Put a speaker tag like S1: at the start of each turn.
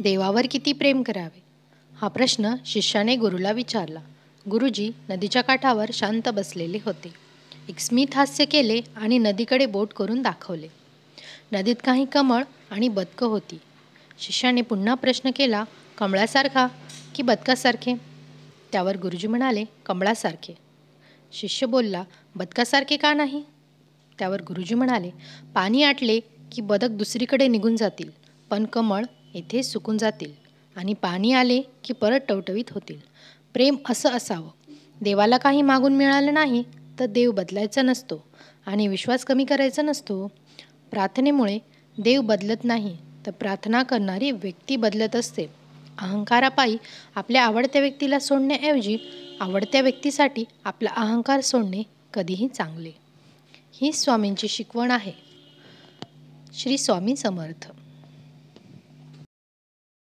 S1: देवावर किती प्रेम करावे? हा प्रश्न शिष्याने गुरुला विचारला. गुरुजी नदीच्या काठावर शांत बसलेले होते. एक स्मित हास्य केले आणि नदीकडे बोट करून दाखवले. नदीत काही कमळ आणि बदकं होती. शिष्याने पुन्हा प्रश्न केला, कमळासारखा की बदकासारखे? त्यावर गुरुजी म्हणाले, कमळासारखे. शिष्य बोलला, बदकासारखे का नाही? त्यावर गुरुजी म्हणाले, पाणी आटले की बदक दुसरीकडे निघून जातील, पण कमळ येथे सुकून जातील आणि पाणी आले की परत टवटवीत होतील. प्रेम असं असावं. देवाला काही मागून मिळालं नाही तर देव बदलायचा नसतो आणि विश्वास कमी करायचा नसतो. प्रार्थनेमुळे देव बदलत नाही तर प्रार्थना करणारी व्यक्ती बदलत असते. अहंकारापायी आपल्या आवडत्या व्यक्तीला सोडण्याऐवजी आवडत्या व्यक्तीसाठी आपला अहंकार सोडणे कधीही चांगले. ही स्वामींची शिकवण आहे. श्री स्वामी समर्थ.